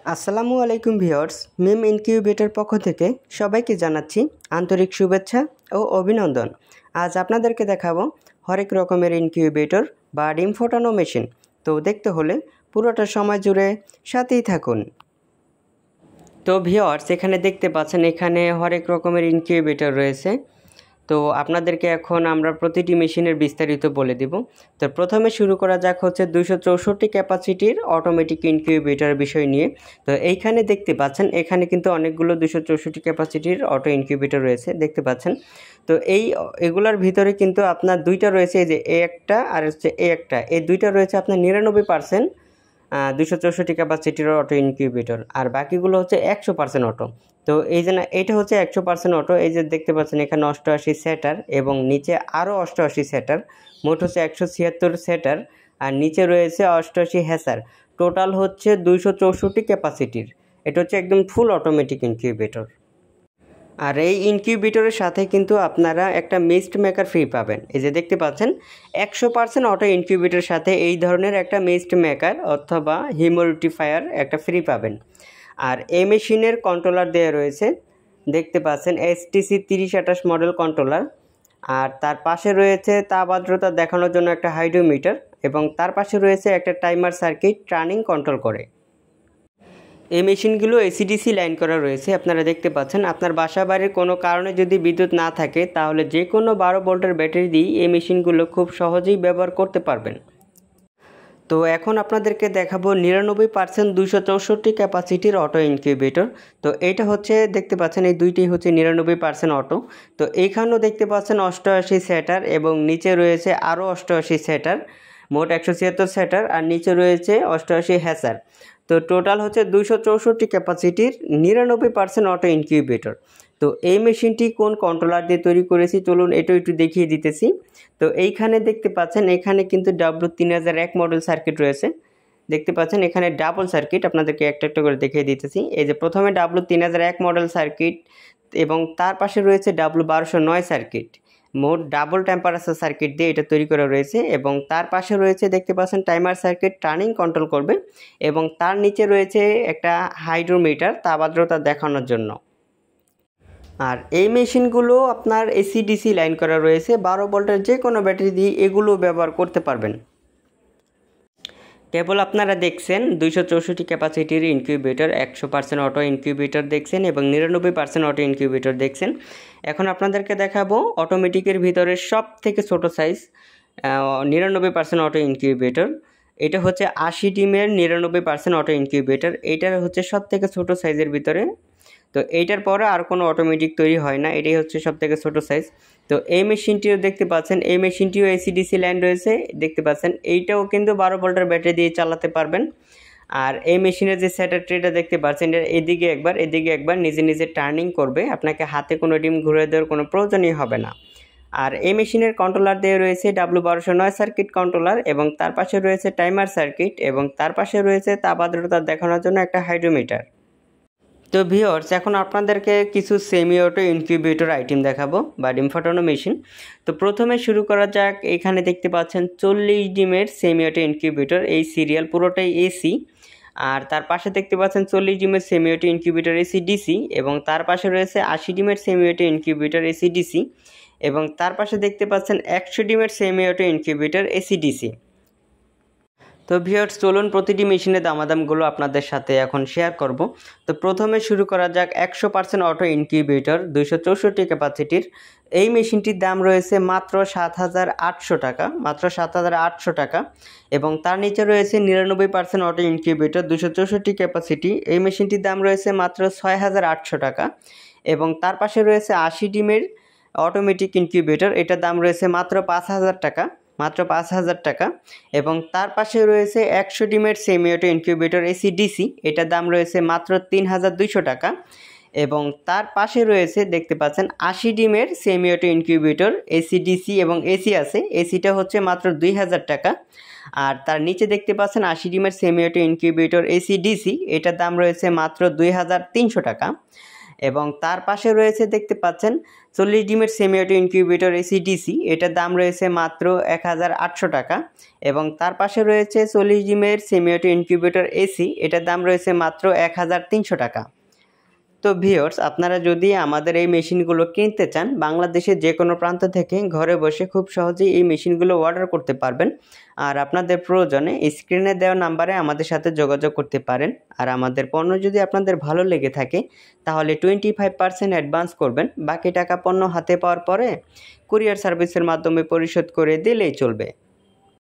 আসসালামু আলাইকুম ভিউয়ার্স, মিম ইনকিউবেটর পক্ষ থেকে সবাইকে জানাচ্ছি আন্তরিক শুভেচ্ছা ও অভিনন্দন। আজ আপনাদেরকে দেখাবো হরেক রকমের ইনকিউবেটর বা ডিম ফোটানো মেশিন। তো দেখতে হলে পুরোটা সময় জুড়ে সাথেই থাকুন। তো ভিউয়ার্স, এখানে দেখতে পাচ্ছেন এখানে হরেক রকমের ইনকিউবেটর রয়েছে। তো আপনাদেরকে এখন আমরা প্রতিটি মেশিনের বিস্তারিত বলে দেব। তো প্রথমে শুরু করা যাক হচ্ছে 264 ক্যাপাসিটির অটোমেটিক ইনকিউবেটর বিষয় নিয়ে। তো এইখানে দেখতে পাচ্ছেন এখানে কিন্তু অনেকগুলো 264 ক্যাপাসিটির অটো ইনকিউবেটর রয়েছে, দেখতে পাচ্ছেন। তো এগুলার ভিতরে কিন্তু আপনার দুইটা রয়েছে, এই যে এ একটা আর হচ্ছে এ একটা, এই দুইটা রয়েছে আপনার 99% 264 ক্যাপাসিটির অটো ইনকিউবেটর, আর বাকিগুলো হচ্ছে 100% অটো। তো এই যে না, এটা হচ্ছে 100% অটো। এই যে দেখতে পাচ্ছেন এখানে 88 সেটার এবং নিচে আরও 88 সেটার, মোট হচ্ছে 176 সেটার, আর নিচে রয়েছে 88 হ্যাসার। টোটাল হচ্ছে 264 ক্যাপাসিটির। এটা হচ্ছে একদম ফুল অটোমেটিক ইনকিউবেটর। আর এই ইনকিউবেটরের সাথে কিন্তু আপনারা একটা মিস্ট মেকার ফ্রি পাবেন। এই যে দেখতে পাচ্ছেন 100% অটো ইনকিউবেটরের সাথে এই ধরনের একটা মিস্ট মেকার অথবা হিউমিডিফায়ার একটা ফ্রি পাবেন। আর এই মেশিনের কন্ট্রোলার দেওয়া রয়েছে, দেখতে পাচ্ছেন STC 3028 মডেল কন্ট্রোলার। আর তার পাশে রয়েছে তাপ আর্দ্রতা দেখানোর জন্য একটা হাইড্রোমিটার, এবং তার পাশে রয়েছে একটা টাইমার সার্কিট টার্নিং কন্ট্রোল করে। এই মেশিনগুলো এসিডিসি লাইন করা রয়েছে, আপনারা দেখতে পাচ্ছেন। আপনার বাসা বাড়ির কোনো কারণে যদি বিদ্যুৎ না থাকে তাহলে যে কোনো 12 ভোল্টের ব্যাটারি দিয়ে এই মেশিনগুলো খুব সহজেই ব্যবহার করতে পারবেন। তো এখন আপনাদেরকে দেখাবো 99% 264 ক্যাপাসিটির অটো ইনকিউবেটর। তো এইটা হচ্ছে দেখতে পাচ্ছেন এই দুইটি হচ্ছে 99% অটো। তো এইখানেও দেখতে পাচ্ছেন 88 সেটার এবং নিচে রয়েছে আরও 88 সেটার, মোট 176 সেটার, আর নিচে রয়েছে 88 হ্যাসার। তো টোটাল হচ্ছে 264 ক্যাপাসিটির 99% অটো ইনকিউবেটর। তো এই মেশিনটি কোন কন্ট্রোলার দিয়ে তৈরি করেছি চলুন এটাও একটু দেখিয়ে দিতেছি। তো এইখানে দেখতে পাচ্ছেন এখানে কিন্তু W3001 মডেল সার্কিট রয়েছে, দেখতে পাচ্ছেন এখানে ডাবল সার্কিট। আপনাদেরকে একটা একটা করে দেখিয়ে দিতেছি। এই যে প্রথমে W3001 মডেল সার্কিট এবং তার পাশে রয়েছে W1209 সার্কিট, মোট ডাবল টেম্পারেচার সার্কিট দিয়ে এটা তৈরি করা রয়েছে। এবং তার পাশে রয়েছে দেখতে পাচ্ছেন টাইমার সার্কিট টার্নিং কন্ট্রোল করবে, এবং তার নিচে রয়েছে একটা হাইড্রোমিটার তাপ আর্দ্রতা দেখানোর জন্য। আর এই মেশিনগুলো আপনার এসিডিসি লাইন করা রয়েছে, 12 ভোল্টের যে কোনো ব্যাটারি দিয়ে এগুলো ব্যবহার করতে পারবেন। কেবল আপনারা দেখছেন 264 ক্যাপাসিটির ইনকিউবেটর, 100% অটো ইনকিউবেটর দেখছেন এবং 99% অটো ইনকিউবেটর দেখছেন। এখন আপনাদেরকে দেখাবো অটোমেটিকের ভিতরে সব থেকে ছোটো সাইজ 99% অটো ইনকিউবেটর। এটা হচ্ছে 80 ডিমের 99% অটো ইনকিউবেটর। এইটার হচ্ছে সব থেকে ছোটো সাইজের ভিতরে। তো এইটার পরে আর কোনো অটোমেটিক তৈরি হয় না, এটাই হচ্ছে সব থেকে ছোটো সাইজ। তো এই মেশিনটিও দেখতে পাচ্ছেন, এই মেশিনটিও এসিডিসি লাইন রয়েছে, দেখতে পাচ্ছেন। এইটাও কিন্তু 12 ভোল্টের ব্যাটারি দিয়ে চালাতে পারবেন। আর এই মেশিনের যে সেটার ট্রেটা দেখতে পাচ্ছেন, এদিকে একবার নিজে নিজে টার্নিং করবে, আপনাকে হাতে কোনো ডিম ঘুরে দেওয়ার কোনো প্রয়োজনই হবে না। আর এই মেশিনের কন্ট্রোলার দিয়ে রয়েছে W1209 সার্কিট কন্ট্রোলার, এবং তার পাশে রয়েছে টাইমার সার্কিট, এবং তার পাশে রয়েছে তাপ আর্দ্রতা দেখানোর জন্য একটা হাইড্রোমিটার। তো ভিউয়ার্স, এখন আপনাদেরকে কিছু সেমি অটো ইনকিউবেটর আইটেম দেখাবো বা ডিম ফাটানো মেশিন। তো প্রথমে শুরু করা যাক। এখানে দেখতে পাচ্ছেন 40 ডিমের সেমি অটো ইনকিউবেটর, এই সিরিয়াল পুরোটাই এসি। আর তার পাশে দেখতে পাচ্ছেন 40 ডিমের semi auto incubator AC DC, এবং তার পাশে রয়েছে 80 ডিমের semi auto incubator AC DC, এবং তার পাশে দেখতে পাচ্ছেন 100 ডিমের semi auto incubator AC DC. তো ভিউয়ার্স, চলুন প্রতিটি মেশিনের দামাদামগুলো আপনাদের সাথে এখন শেয়ার করব। তো প্রথমে শুরু করা যাক 100% অটো ইনকিউবেটর 264 ক্যাপাসিটির। এই মেশিনটির দাম রয়েছে মাত্র 7,800 টাকা, মাত্র 7,800 টাকা। এবং তার নিচে রয়েছে 99% অটো ইনকিউবেটর 264 ক্যাপাসিটি, এই মেশিনটির দাম রয়েছে মাত্র 6,800 টাকা। এবং তার পাশে রয়েছে 80 ডিমের অটোমেটিক ইনকিউবেটর, এটার দাম রয়েছে মাত্র 5,000 টাকা, মাত্র 5,000 টাকা। এবং তার পাশে রয়েছে 100 ডিমের semi auto incubator AC DC, এটার দাম রয়েছে মাত্র 3,200 টাকা। এবং তার পাশে রয়েছে দেখতে পাচ্ছেন 80 ডিমের semi auto incubator AC DC এবং এসি আছে, এসিটা হচ্ছে মাত্র 2,000 টাকা। আর তার নিচে দেখতে পাচ্ছেন 80 ডিমের semi auto incubator AC DC, এটার দাম রয়েছে মাত্র 2,300 টাকা। এবং তার পাশে রয়েছে দেখতে পাচ্ছেন 40 ডিমের সেমি অটো ইনকিউবেটর এসিডিসি, এটার দাম রয়েছে মাত্র 1800 টাকা। এবং তার পাশে রয়েছে 40 ডিমের সেমি অটো ইনকিউবেটর এসি, এটার দাম রয়েছে মাত্র 1300 টাকা। তো ভিউয়ার্স, আপনারা যদি আমাদের এই মেশিনগুলো কিনতে চান, বাংলাদেশের যে কোনো প্রান্ত থেকে ঘরে বসে খুব সহজেই এই মেশিনগুলো অর্ডার করতে পারবেন। আর আপনাদের প্রয়োজনে স্ক্রিনে দেওয়া নাম্বারে আমাদের সাথে যোগাযোগ করতে পারেন। আর আমাদের পণ্য যদি আপনাদের ভালো লেগে থাকে তাহলে 25% অ্যাডভান্স করবেন, বাকি টাকা পণ্য হাতে পাওয়ার পরে কুরিয়ার সার্ভিসের মাধ্যমে পরিশোধ করে দিলেই চলবে।